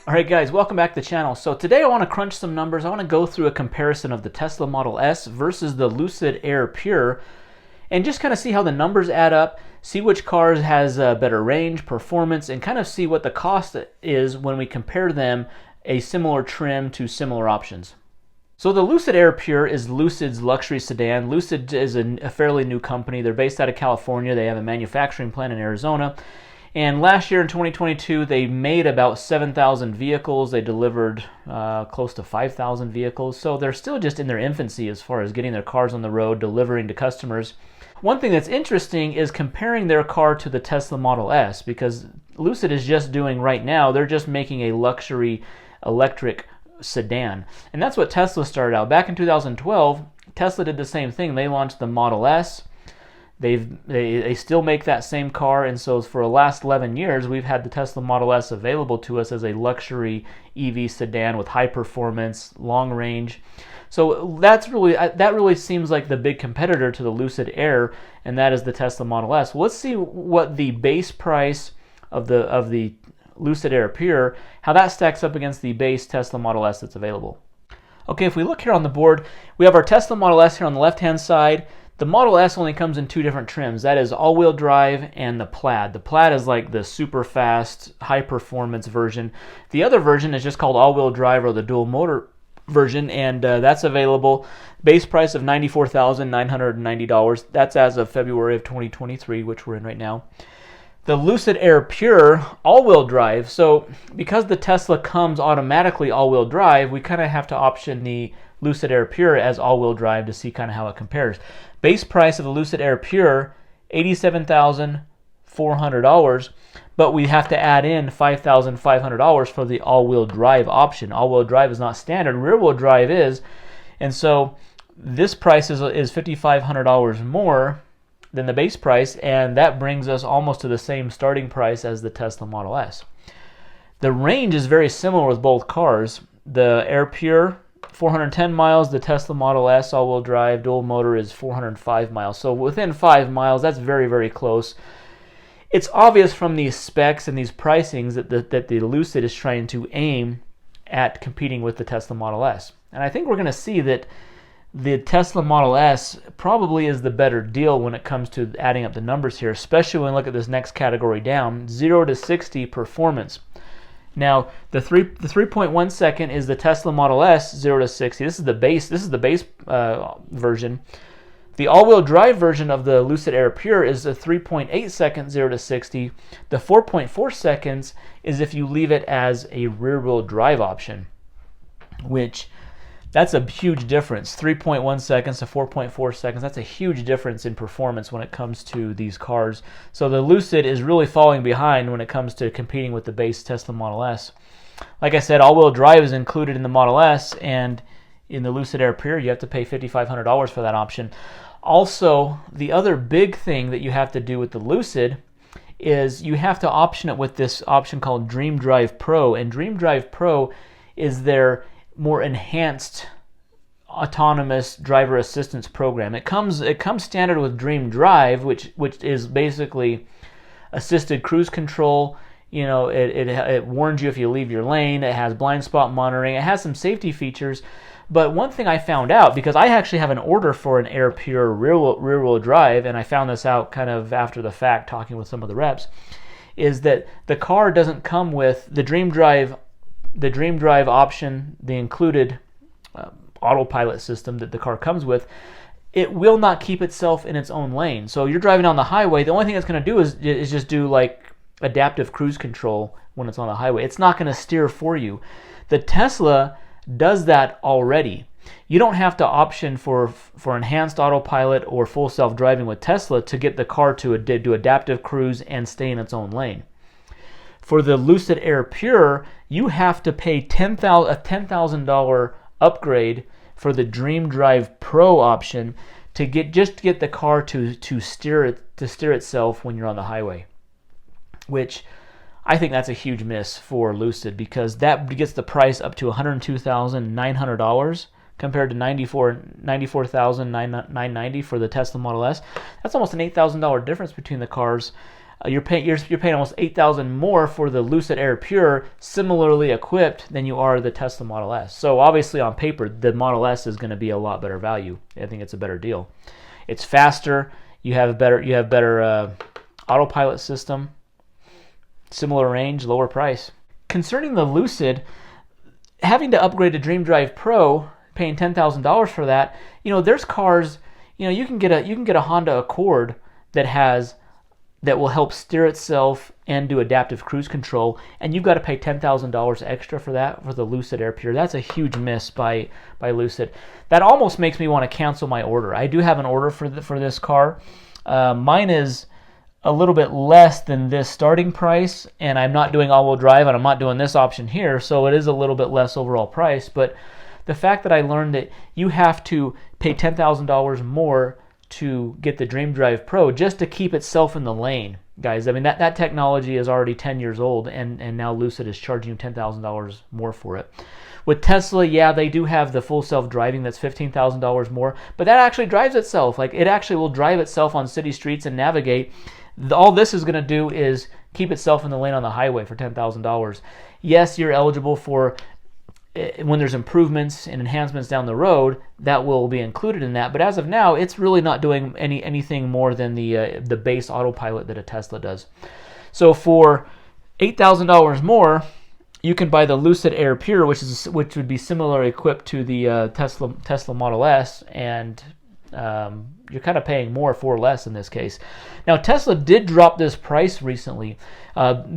Alright guys, welcome back to the channel. So today I want to crunch some numbers. I want to go through a comparison of the Tesla Model S versus the Lucid Air Pure and just kind of see how the numbers add up, see which car has better range, performance, and kind of see what the cost is when we compare them a similar trim to similar options. So the Lucid Air Pure is Lucid's luxury sedan. Lucid is a fairly new company. They're based out of California. They have a manufacturing plant in Arizona. And last year in 2022, they made about 7,000 vehicles. They delivered close to 5,000 vehicles. So they're still just in their infancy as far as getting their cars on the road, delivering to customers. One thing that's interesting is comparing their car to the Tesla Model S, because Lucid is just doing right now, they're just making a luxury electric sedan. And that's what Tesla started out. Back in 2012, Tesla did the same thing. They launched the Model S. They still make that same car, and so for the last 11 years, we've had the Tesla Model S available to us as a luxury EV sedan with high performance, long range. So that really seems like the big competitor to the Lucid Air, and that is the Tesla Model S. Well, let's see what the base price of the Lucid Air Pure, how that stacks up against the base Tesla Model S that's available. Okay, if we look here on the board, we have our Tesla Model S here on the left-hand side. The Model S only comes in two different trims. That is all-wheel drive and the Plaid. The Plaid is like the super fast, high-performance version. The other version is just called all-wheel drive or the dual motor version, and that's available. Base price of $94,990. That's as of February of 2023, which we're in right now. The Lucid Air Pure all-wheel drive. So because the Tesla comes automatically all-wheel drive, we kind of have to option the Lucid Air Pure as all-wheel drive to see kind of how it compares. Base price of the Lucid Air Pure, $87,400, but we have to add in $5,500 for the all-wheel drive option. All-wheel drive is not standard, rear-wheel drive is, and so this price is $5,500 more than the base price, and that brings us almost to the same starting price as the Tesla Model S. The range is very similar with both cars. The Air Pure, 410 miles. The Tesla Model S all-wheel drive dual motor is 405 miles. So within 5 miles, that's very, very close. It's obvious from these specs and these pricings that the Lucid is trying to aim at competing with the Tesla Model S. And I think we're going to see that the Tesla Model S probably is the better deal when it comes to adding up the numbers here, especially when we look at this next category down, 0 to 60 performance. Now, the 3.1 second is the Tesla Model S 0 to 60. This is the base version. The all-wheel drive version of the Lucid Air Pure is a 3.8 second 0 to 60. The 4.4 seconds is if you leave it as a rear-wheel drive option, which that's a huge difference. 3.1 seconds to 4.4 seconds. That's a huge difference in performance when it comes to these cars. So the Lucid is really falling behind when it comes to competing with the base Tesla Model S. Like I said, all-wheel drive is included in the Model S, and in the Lucid Air Pure, you have to pay $5,500 for that option. Also, the other big thing that you have to do with the Lucid is you have to option it with this option called Dream Drive Pro, and Dream Drive Pro is their more enhanced autonomous driver assistance program. It comes standard with Dream Drive, which is basically assisted cruise control. You know, it warns you if you leave your lane. It has blind spot monitoring. It has some safety features. But one thing I found out, because I actually have an order for an Air Pure rear-wheel drive, and I found this out kind of after the fact, talking with some of the reps, is that the car doesn't come with the Dream Drive option, the included Autopilot system that the car comes with. It will not keep itself in its own lane. So you're driving on the highway, the only thing it's going to do is just do like adaptive cruise control when it's on the highway. It's not going to steer for you. The Tesla does that already. You don't have to option for enhanced autopilot or full self-driving with Tesla to get the car to do adaptive cruise and stay in its own lane. For the Lucid Air Pure, you have to pay a $10,000 upgrade for the Dream Drive Pro option to get the car to steer itself when you're on the highway, which I think that's a huge miss for Lucid, because that gets the price up to $102,900 compared to $94,990 for the Tesla Model S. That's almost an $8,000 difference between the cars. you're paying almost $8,000 more for the Lucid Air Pure, similarly equipped, than you are the Tesla Model S. So obviously on paper, the Model S is going to be a lot better value. I think it's a better deal. It's faster. You have better autopilot system, similar range, lower price. Concerning the Lucid, having to upgrade to Dream Drive Pro, paying $10,000 for that, there's cars, you can get a Honda Accord that will help steer itself and do adaptive cruise control, and you've got to pay $10,000 extra for that for the Lucid Air Pure. That's a huge miss by Lucid. That almost makes me want to cancel my order. I do have an order for this car. Mine is a little bit less than this starting price, and I'm not doing all-wheel drive, and I'm not doing this option here, so it is a little bit less overall price. But the fact that I learned that you have to pay $10,000 more to get the Dream Drive Pro just to keep itself in the lane, guys. I mean, that technology is already 10 years old, and now Lucid is charging you $10,000 more for it. With Tesla, yeah, they do have the full self-driving that's $15,000 more, but that actually drives itself. Like, it actually will drive itself on city streets and navigate. All this is going to do is keep itself in the lane on the highway for $10,000. Yes, you're eligible for, when there's improvements and enhancements down the road, that will be included in that. But as of now, it's really not doing anything more than the base autopilot that a Tesla does. So for $8,000 more, you can buy the Lucid Air Pure, which would be similarly equipped to the Tesla Model S, and you're kind of paying more for less in this case. Now, Tesla did drop this price recently.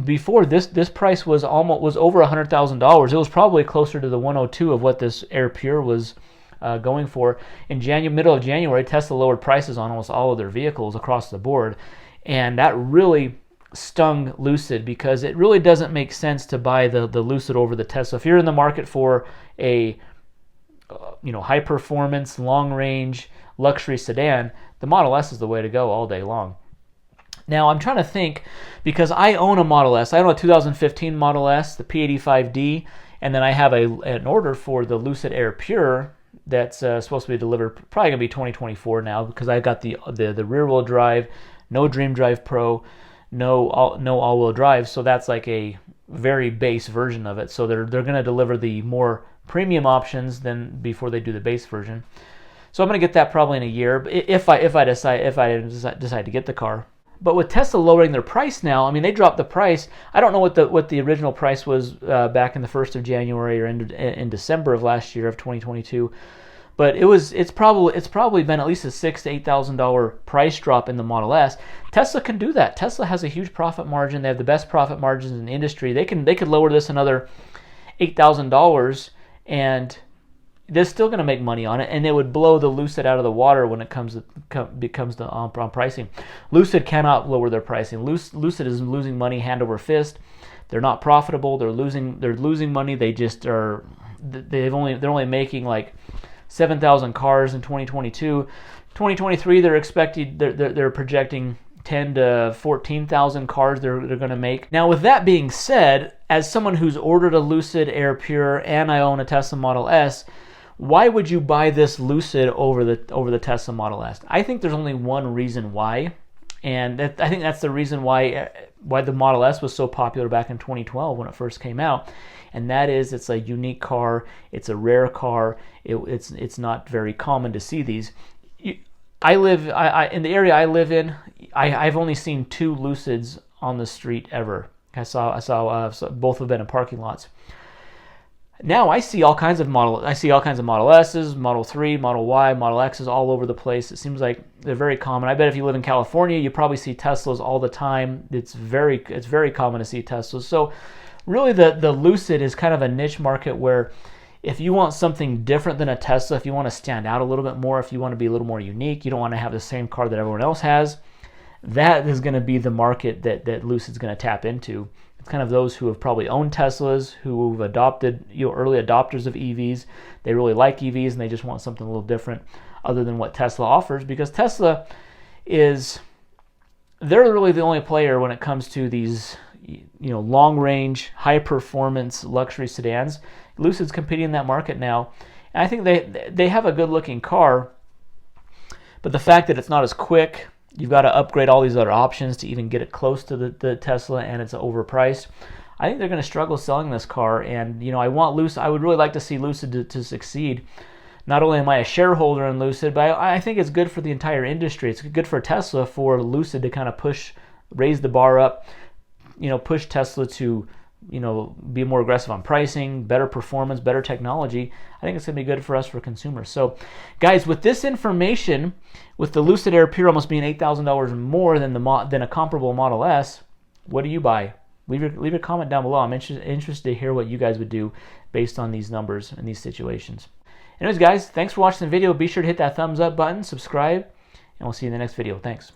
Before this price was over $100,000. It was probably closer to the 102 of what this Air Pure was going for. In middle of January, Tesla lowered prices on almost all of their vehicles across the board, and that really stung Lucid, because it really doesn't make sense to buy the Lucid over the Tesla. If you're in the market for a high performance, long range luxury sedan, the Model S is the way to go all day long. Now, I'm trying to think, because I own a Model S. I own a 2015 Model S, the P85D, and then I have an order for the Lucid Air Pure that's supposed to be delivered, probably going to be 2024 now, because I got the rear-wheel drive, no Dream Drive Pro, no all-wheel drive, so that's like a very base version of it. So they're going to deliver the more premium options than before they do the base version. So I'm going to get that probably in a year, if I decide to get the car. But with Tesla lowering their price now, I mean, they dropped the price. I don't know what the original price was back in the 1st of January or in December of last year of 2022, but it's probably been at least a $6,000 to $8,000 price drop in the Model S. Tesla can do that. Tesla has a huge profit margin. They have the best profit margins in the industry. They could lower this another $8,000, and they're still going to make money on it, and it would blow the Lucid out of the water when it comes to on pricing. Lucid cannot lower their pricing. Lucid is losing money hand over fist. They're not profitable. They're losing money. They're only making like 7,000 cars in 2022. 2023 they're projecting 10 to 14,000 cars they're going to make. Now, with that being said, as someone who's ordered a Lucid Air Pure and I own a Tesla Model S, why would you buy this Lucid over the Tesla Model S? I think there's only one reason why, and I think that's the reason why the Model S was so popular back in 2012 when it first came out, and that is it's a unique car, it's a rare car, it's not very common to see these. In the area I live in, I've only seen 2 Lucids on the street ever. I saw both have been in parking lots. Now I see all kinds of Model S's, Model 3, Model Y, Model X's all over the place. It seems like they're very common. I bet if you live in California, you probably see Teslas all the time. It's very common to see Teslas. So really the Lucid is kind of a niche market where if you want something different than a Tesla, if you want to stand out a little bit more, if you want to be a little more unique, you don't want to have the same car that everyone else has, that is going to be the market that Lucid's going to tap into. It's kind of those who have probably owned Teslas, who've adopted, early adopters of EVs. They really like EVs and they just want something a little different other than what Tesla offers, because Tesla they're really the only player when it comes to these long range, high performance luxury sedans. Lucid's competing in that market now, and I think they have a good looking car, but the fact that it's not as quick, You've got to upgrade all these other options to even get it close to the Tesla, and it's overpriced. I think they're going to struggle selling this car, and I want Lucid. I would really like to see Lucid to succeed. Not only am I a shareholder in Lucid, but I think it's good for the entire industry. It's good for Tesla, for Lucid to kind of raise the bar up, push Tesla to be more aggressive on pricing, better performance, better technology. I think it's going to be good for us, for consumers. So, guys, with this information, with the Lucid Air Pure almost being $8,000 more than a comparable Model S, what do you buy? Leave a comment down below. I'm interested to hear what you guys would do based on these numbers and these situations. Anyways, guys, thanks for watching the video. Be sure to hit that thumbs up button, subscribe, and we'll see you in the next video. Thanks.